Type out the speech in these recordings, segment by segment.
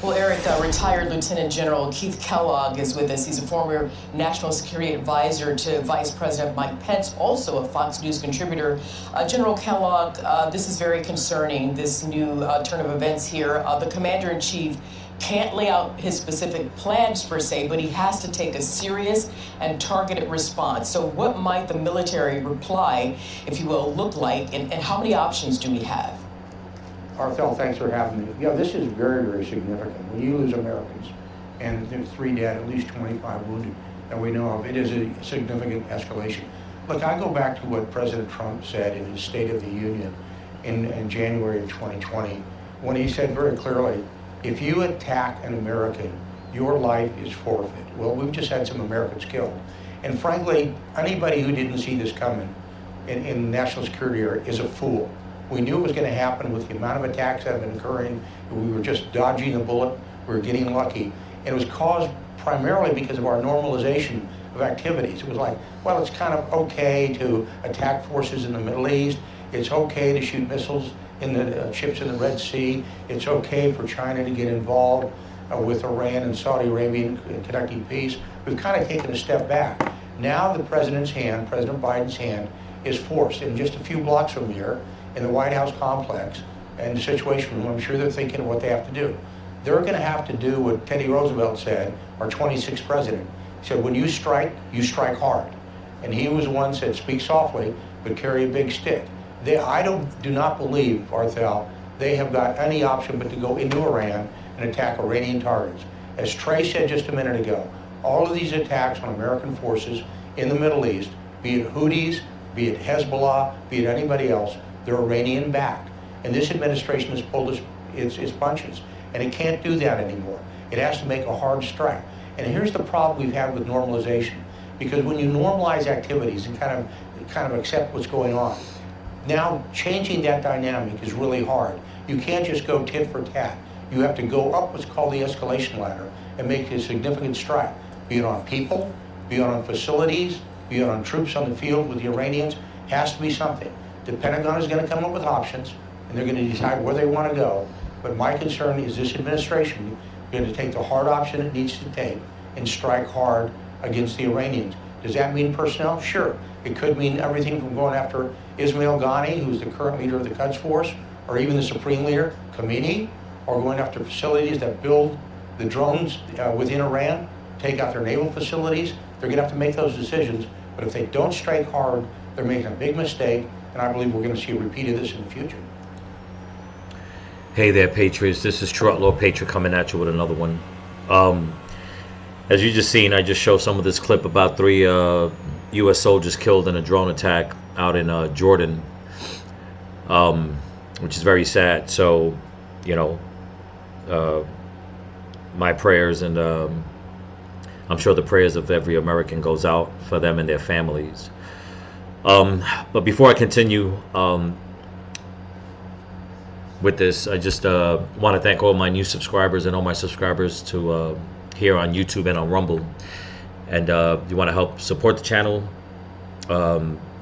Well, Eric, retired Lieutenant General Keith Kellogg is with us. He's a former national security advisor to Vice President Mike Pence, also a Fox News contributor. General Kellogg, this is very concerning, this new turn of events here. The commander-in-chief can't lay out his specific plans per se, but he has to take a serious and targeted response. So what might the military reply, if you will, look like, and how many options do we have? Arthel, thanks for having me. Yeah, this is very, very significant. When you lose Americans, and there's 3 dead, at least 25 wounded that we know of, it is a significant escalation. Look, I go back to what President Trump said in his State of the Union in January of 2020, when he said very clearly, if you attack an American, your life is forfeit. Well, we've just had some Americans killed. And frankly, anybody who didn't see this coming in national security area is a fool. We knew it was going to happen with the amount of attacks that have been occurring. We were just dodging the bullet. We were getting lucky. And it was caused primarily because of our normalization of activities. It was like, well, it's kind of okay to attack forces in the Middle East. It's okay to shoot missiles in the ships in the Red Sea. It's okay for China to get involved with Iran and Saudi Arabia in conducting peace. We've kind of taken a step back. Now the president's hand, President Biden's hand, is forced in just a few blocks from here in the White House complex and the Situation Room. I'm sure they're thinking of what they have to do. They're going to have to do what Teddy Roosevelt said, our 26th president. He said, when you strike hard. And he was the one who said, speak softly, but carry a big stick. I do not believe, Arthel, they have got any option but to go into Iran and attack Iranian targets. As Trey said just a minute ago, all of these attacks on American forces in the Middle East, be it Houthis, be it Hezbollah, be it anybody else, they're Iranian backed. And this administration has pulled its punches. And it can't do that anymore. It has to make a hard strike. And here's the problem we've had with normalization. Because when you normalize activities and kind of accept what's going on, now changing that dynamic is really hard. You can't just go tit for tat. You have to go up what's called the escalation ladder and make a significant strike, be it on people, be it on facilities, be it on troops on the field with the Iranians. Has to be something. The Pentagon is going to come up with options, and they're going to decide where they want to go. But my concern is this administration going to take the hard option it needs to take and strike hard against the Iranians. Does that mean personnel? Sure. It could mean everything from going after Ismail Ghani, who's the current leader of the Quds Force, or even the Supreme Leader, Khomeini, or going after facilities that build the drones within Iran, take out their naval facilities. They're going to have to make those decisions. But if they don't strike hard, they're making a big mistake. And I believe we're going to see a repeat of this in the future. Hey there, Patriots. This is True Outlaw Patriot coming at you with another one. As you just seen, I just showed some of this clip about 3 U.S. soldiers killed in a drone attack out in Jordan, which is very sad. So, you know, my prayers and I'm sure the prayers of every American goes out for them and their families. But before I continue with this, I just want to thank all my new subscribers and all my subscribers to here on YouTube and on Rumble. And you want to help support the channel,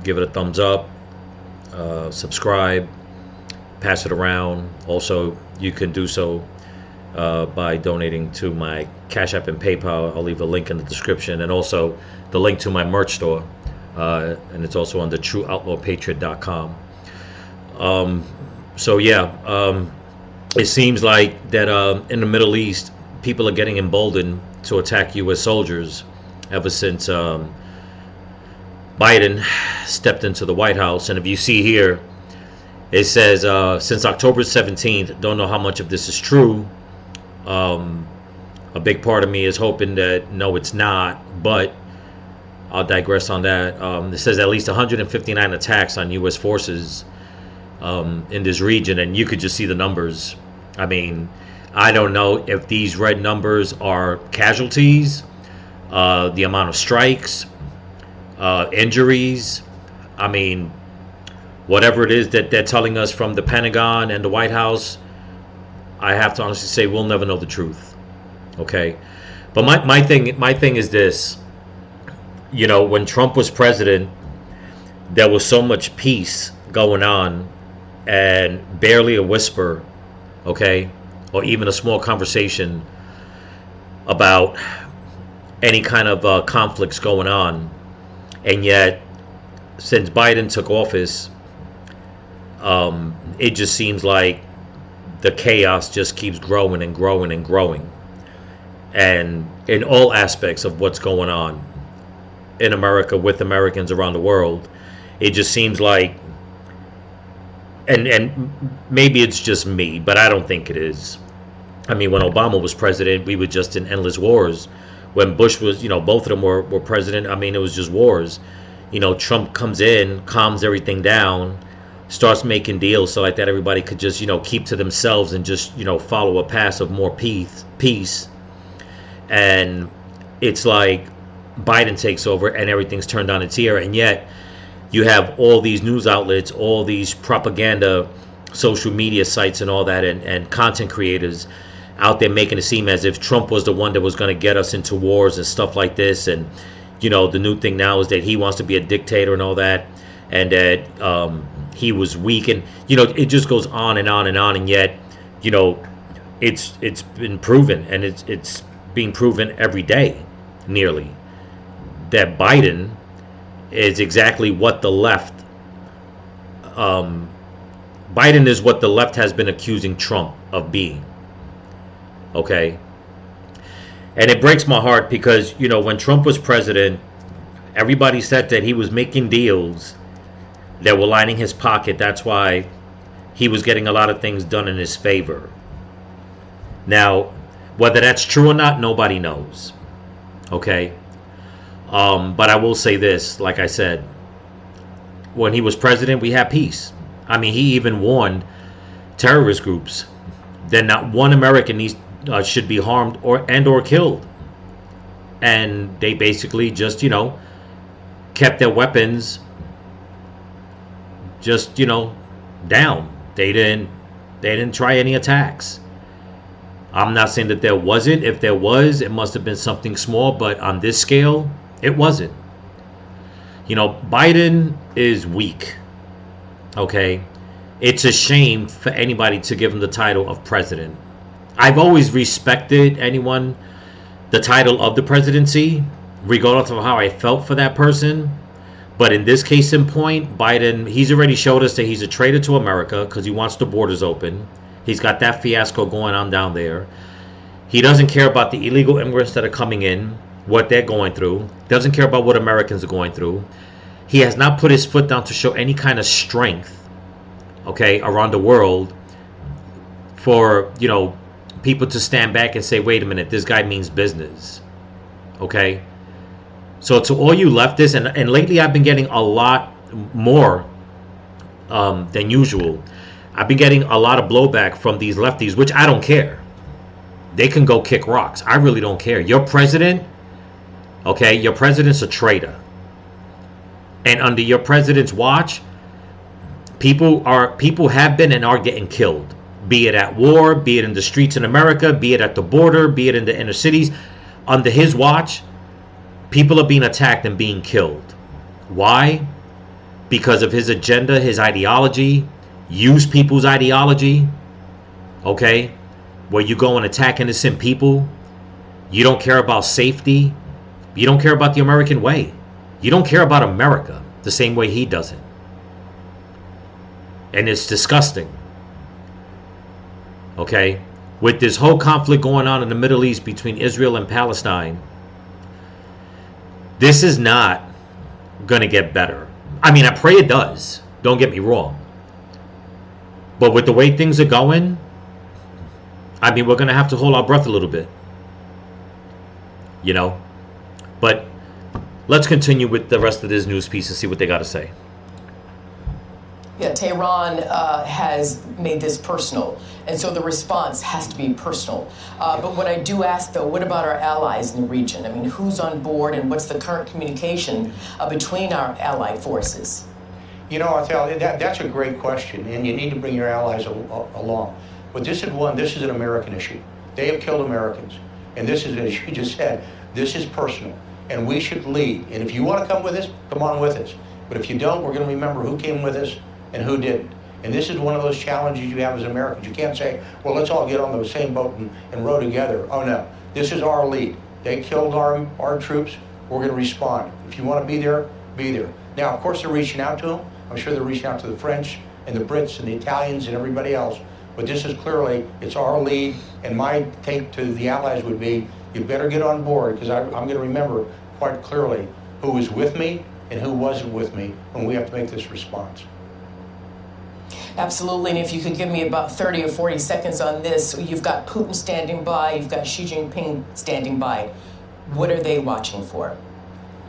give it a thumbs up, subscribe, pass it around. Also, you can do so by donating to my Cash App and PayPal. I'll leave a link in the description, and also the link to my merch store. And it's also on the TrueOutlawPatriot.com. So yeah, it seems like that in the Middle East, people are getting emboldened to attack U.S. soldiers ever since Biden stepped into the White House. And if you see here, it says since October 17th, don't know how much of this is true. A big part of me is hoping that no, it's not, but I'll digress on that. It says at least 159 attacks on U.S. forces in this region, and you could just see the numbers. I mean, I don't know if these red numbers are casualties, the amount of strikes, injuries. I mean, whatever it is that they're telling us from the Pentagon and the White House, I have to honestly say we'll never know the truth. Okay, but my thing is this. You know, when Trump was president, there was so much peace going on and barely a whisper, okay, or even a small conversation about any kind of conflicts going on. And yet, since Biden took office, it just seems like the chaos just keeps growing and growing and growing. And in all aspects of what's going on in America with Americans around the world, it just seems like, and maybe it's just me, but I don't think it is. I mean, when Obama was president, we were just in endless wars. When Bush was, both of them were president, I mean, it was just wars. Trump comes in, calms everything down, starts making deals so like that everybody could just, keep to themselves and just, follow a path of more peace. And it's like Biden takes over and everything's turned on its ear. And yet you have all these news outlets, all these propaganda, social media sites and all that, and content creators out there making it seem as if Trump was the one that was going to get us into wars and stuff like this. And, the new thing now is that he wants to be a dictator and all that, and that he was weak. And, it just goes on and on and on. And yet, it's been proven, and it's being proven every day, nearly, that Biden is exactly what the left, Biden is what the left has been accusing Trump of being. Okay? And it breaks my heart because, when Trump was president, everybody said that he was making deals that were lining his pocket. That's why he was getting a lot of things done in his favor. Now, whether that's true or not, nobody knows. Okay? But I will say this, like I said, when he was president, we had peace. I mean, he even warned terrorist groups that not one American should be harmed or killed. And they basically just, kept their weapons just, down. They didn't try any attacks. I'm not saying that there wasn't. If there was, it must have been something small, but on this scale, it wasn't. Biden is weak. Okay? It's a shame for anybody to give him the title of president. I've always respected the title of the presidency, regardless of how I felt for that person. But in this case in point, Biden, he's already showed us that he's a traitor to America because he wants the borders open. He's got that fiasco going on down there. He doesn't care about the illegal immigrants that are coming in, what they're going through. Doesn't care about what Americans are going through. He has not put his foot down to show any kind of strength, okay, around the world for, people to stand back and say, wait a minute, this guy means business. Okay? So to all you leftists, and lately I've been getting a lot more than usual. I've been getting a lot of blowback from these lefties, which I don't care. They can go kick rocks. I really don't care. Your president, okay, your president's a traitor. And under your president's watch, people have been and are getting killed. Be it at war, be it in the streets in America, be it at the border, be it in the inner cities. Under his watch, people are being attacked and being killed. Why? Because of his agenda, his ideology. Use people's ideology. Okay? Where you go and attack innocent people. You don't care about safety. You don't care about the American way. You don't care about America the same way he doesn't. And it's disgusting. Okay? With this whole conflict going on in the Middle East between Israel and Palestine, this is not going to get better. I mean, I pray it does. Don't get me wrong. But with the way things are going, I mean, we're going to have to hold our breath a little bit. But let's continue with the rest of this news piece and see what they got to say. Yeah, Tehran has made this personal, and so the response has to be personal. But what I do ask, though, what about our allies in the region? I mean, who's on board, and what's the current communication between our allied forces? I'll tell you, that's a great question, and you need to bring your allies along. But this is an American issue. They have killed Americans, and this is, as you just said, this is personal, and we should lead. And if you want to come with us, come on with us. But if you don't, we're going to remember who came with us and who didn't. And this is one of those challenges you have as Americans. You can't say, well, let's all get on the same boat and row together. Oh no, this is our lead. They killed our troops, we're gonna respond. If you wanna be there, be there. Now, of course, they're reaching out to them. I'm sure they're reaching out to the French and the Brits and the Italians and everybody else. But this is clearly, it's our lead, and my take to the Allies would be, you better get on board, because I'm going to remember quite clearly who was with me and who wasn't with me when we have to make this response. Absolutely, and if you could give me about 30 or 40 seconds on this, you've got Putin standing by, you've got Xi Jinping standing by. What are they watching for?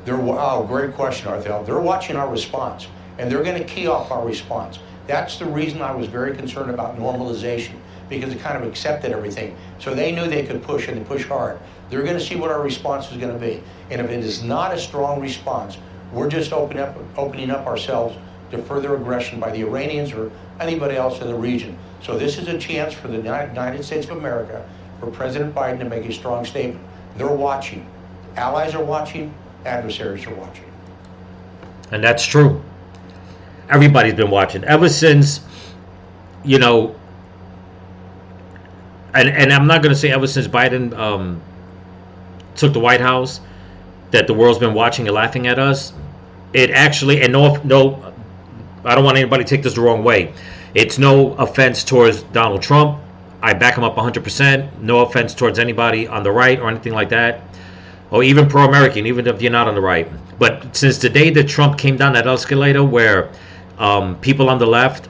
Oh, great question, Arthel. They're watching our response, and they're going to key off our response. That's the reason I was very concerned about normalization, because it kind of accepted everything. So they knew they could push, and they push hard. They're going to see what our response is going to be. And if it is not a strong response, we're just opening up ourselves to further aggression by the Iranians or anybody else in the region. So this is a chance for the United States of America, for President Biden to make a strong statement. They're watching. Allies are watching. Adversaries are watching. And that's true. Everybody's been watching ever since, you know, and I'm not going to say ever since Biden took the White House that the world's been watching and laughing at us. It actually, and no, I don't want anybody to take this the wrong way. It's no offense towards Donald Trump. I back him up 100%. No offense towards anybody on the right or anything like that, or even pro-American, even if you're not on the right. But since the day that Trump came down that escalator where people on the left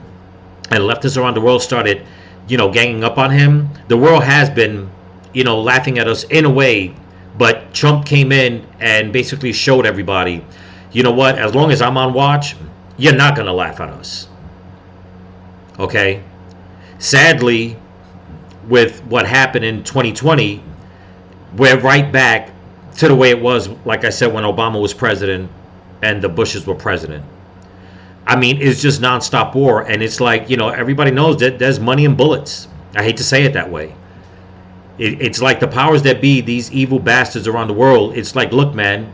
and leftists around the world started, you know, ganging up on him, the world has been, you know, laughing at us in a way. But Trump came in and basically showed everybody, you know what, as long as I'm on watch, you're not going to laugh at us. Okay? Sadly, with what happened in 2020, we're right back to the way it was, like I said, when Obama was president and the Bushes were president. I mean, it's just nonstop war. And it's like, you know, everybody knows that there's money in bullets. I hate to say it that way. It's like the powers that be, these evil bastards around the world. It's like, look, man,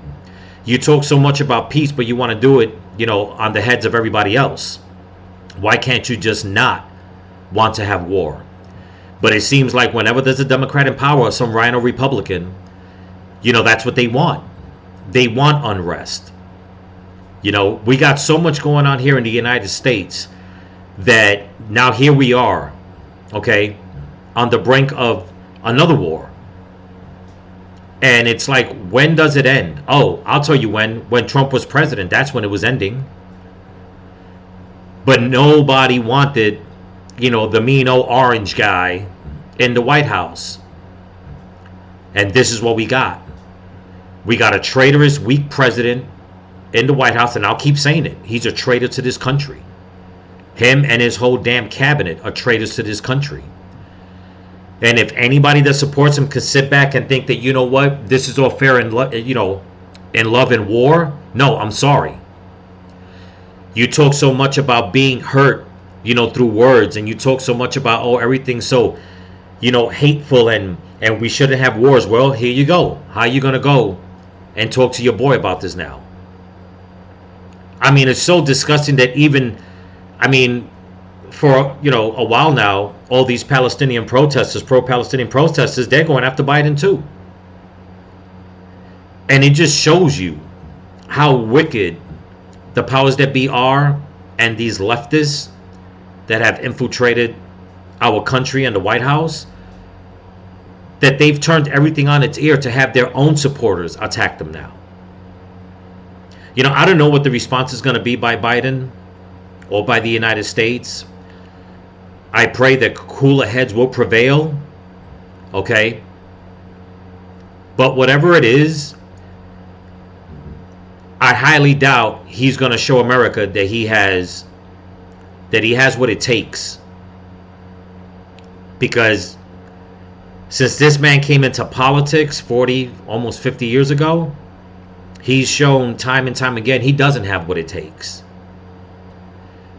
you talk so much about peace, but you want to do it, you know, on the heads of everybody else. Why can't you just not want to have war? But it seems like whenever there's a Democrat in power or some rhino Republican, you know, that's what they want. They want unrest. You know, we got so much going on here in the United States that now here we are, okay, on the brink of another war. And it's like, when does it end? Oh, I'll tell you when. When Trump was president, that's when it was ending. But nobody wanted, you know, the mean old orange guy in the White House. And this is what we got. We got a traitorous, weak president in the White House, and I'll keep saying it. He's a traitor to this country. Him and his whole damn cabinet are traitors to this country. And if anybody that supports him could sit back and think that, you know what, this is all fair in you know, in love and war, no, I'm sorry. You talk so much about being hurt, you know, through words, and you talk so much about, oh, everything's so, you know, hateful and we shouldn't have wars. Well, here you go. How are you going to go and talk to your boy about this now? I mean, it's so disgusting that even, I mean, for, you know, a while now, all these Palestinian protesters, pro-Palestinian protesters, they're going after Biden too. And it just shows you how wicked the powers that be are, and these leftists that have infiltrated our country and the White House, that they've turned everything on its ear to have their own supporters attack them now. You know, I don't know what the response is going to be by Biden or by the United States. I pray that cooler heads will prevail, okay? But whatever it is, I highly doubt he's going to show America that he has what it takes. Because since this man came into politics 40, almost 50 years ago, he's shown time and time again he doesn't have what it takes.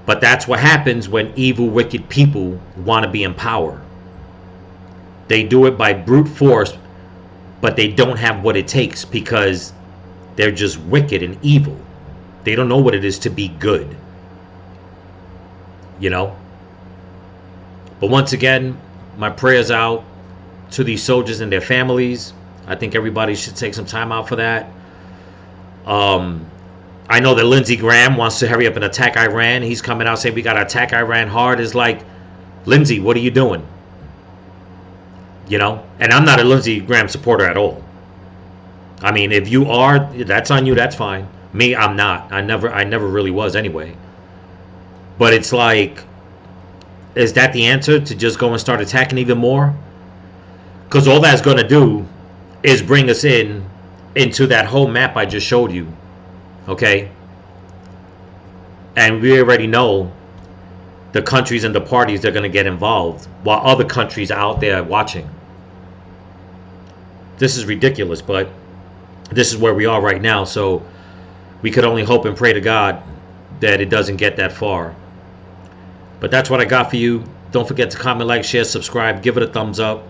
But that's what happens when evil, wicked people want to be in power. They do it by brute force, but they don't have what it takes because they're just wicked and evil. They don't know what it is to be good. you know. But once again, my prayers out to these soldiers and their families. I think everybody should take some time out for that. I know that Lindsey Graham wants to hurry up and attack Iran. He's coming out saying we got to attack Iran hard. It's like, Lindsey, what are you doing? You know? And I'm not a Lindsey Graham supporter at all. I mean, if you are, that's on you, that's fine. Me, I'm not. I never really was anyway. But it's like, is that the answer, to just go and start attacking even more? Because all that's going to do is bring us into that whole map I just showed you. Okay? And we already know the countries and the parties that are going to get involved, while other countries are out there watching. This is ridiculous, but this is where we are right now. So we could only hope and pray to God that it doesn't get that far. But that's what I got for you. Don't forget to comment, like, share, subscribe, give it a thumbs up,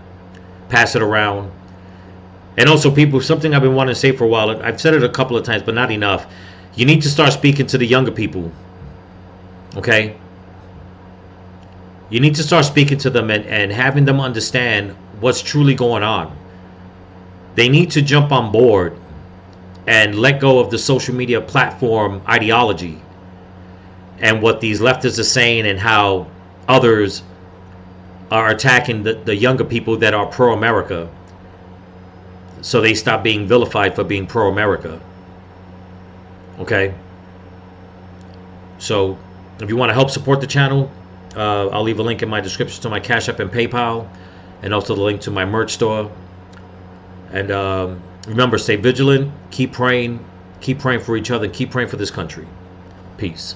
pass it around. And also, people, something I've been wanting to say for a while, I've said it a couple of times, but not enough. You need to start speaking to the younger people. Okay? You need to start speaking to them and having them understand what's truly going on. They need to jump on board and let go of the social media platform ideology and what these leftists are saying, and how others are attacking the younger people that are pro-America, so they stop being vilified for being pro-America. Okay? So if you want to help support the channel, I'll leave a link in my description to my Cash App and PayPal, and also the link to my merch store. And remember, stay vigilant, keep praying for each other, keep praying for this country. Peace.